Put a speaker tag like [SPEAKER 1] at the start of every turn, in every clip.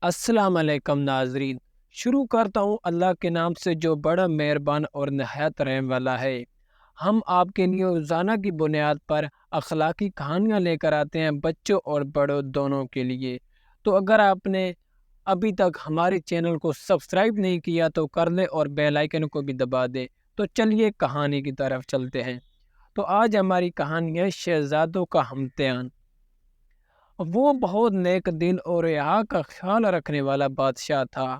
[SPEAKER 1] السلام علیکم ناظرین، شروع کرتا ہوں اللہ کے نام سے جو بڑا مہربان اور نہایت رحم والا ہے۔ ہم آپ کے لیے روزانہ کی بنیاد پر اخلاقی کہانیاں لے کر آتے ہیں، بچوں اور بڑوں دونوں کے لیے۔ تو اگر آپ نے ابھی تک ہمارے چینل کو سبسکرائب نہیں کیا تو کر لیں اور بیل آئیکن کو بھی دبا دیں۔ تو چلیے کہانی کی طرف چلتے ہیں۔ تو آج ہماری کہانی ہے شہزادوں کا امتحان۔ وہ بہت نیک دل اور یہاں کا خیال رکھنے والا بادشاہ تھا۔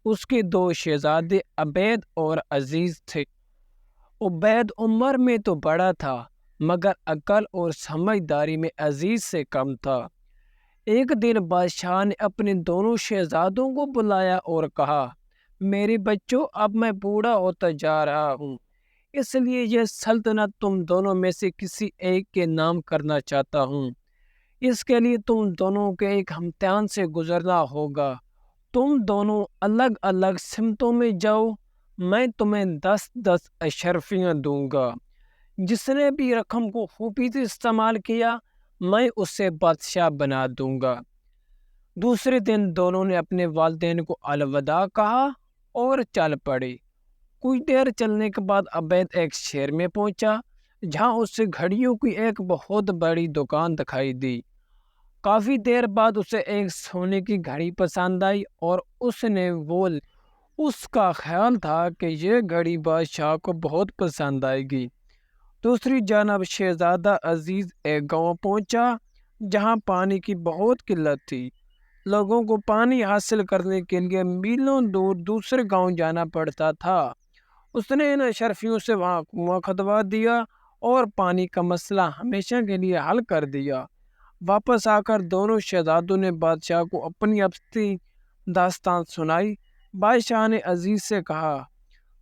[SPEAKER 1] اس کے دو شہزادے عبید اور عزیز تھے۔ عبید عمر میں تو بڑا تھا مگر عقل اور سمجھداری میں عزیز سے کم تھا۔ ایک دن بادشاہ نے اپنے دونوں شہزادوں کو بلایا اور کہا، میرے بچوں، اب میں بوڑھا ہوتا جا رہا ہوں، اس لیے یہ سلطنت تم دونوں میں سے کسی ایک کے نام کرنا چاہتا ہوں۔ اس کے لیے تم دونوں کے ایک امتحان سے گزرنا ہوگا۔ تم دونوں الگ الگ سمتوں میں جاؤ، میں تمہیں 10 اشرفیاں دوں گا۔ جس نے بھی رقم کو خوبی سے استعمال کیا میں اسے بادشاہ بنا دوں گا۔ دوسرے دن دونوں نے اپنے والدین کو الوداع کہا اور چل پڑے۔ کچھ دیر چلنے کے بعد عبید ایک شہر میں پہنچا جہاں اسے گھڑیوں کی ایک بہت بڑی دکان دکھائی دی۔ کافی دیر بعد اسے ایک سونے کی گھڑی پسند آئی اور اس کا خیال تھا کہ یہ گھڑی بادشاہ کو بہت پسند آئے گی۔ دوسری جانب شہزادہ عزیز ایک گاؤں پہنچا جہاں پانی کی بہت قلت تھی۔ لوگوں کو پانی حاصل کرنے کے لیے میلوں دور دوسرے گاؤں جانا پڑتا تھا۔ اس نے ان اشرفیوں سے وہاں کنواں کھدوا دیا اور پانی کا مسئلہ ہمیشہ کے لیے حل کر دیا۔ واپس آ کر دونوں شہزادوں نے بادشاہ کو اپنی اپنی داستان سنائی۔ بادشاہ نے عزیز سے کہا،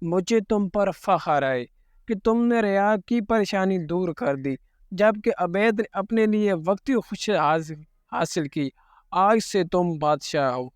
[SPEAKER 1] مجھے تم پر فخر ہے کہ تم نے رعایا کی پریشانی دور کر دی، جبکہ عبید نے اپنے لیے وقتی خوشی حاصل کی۔ آج سے تم بادشاہ ہو۔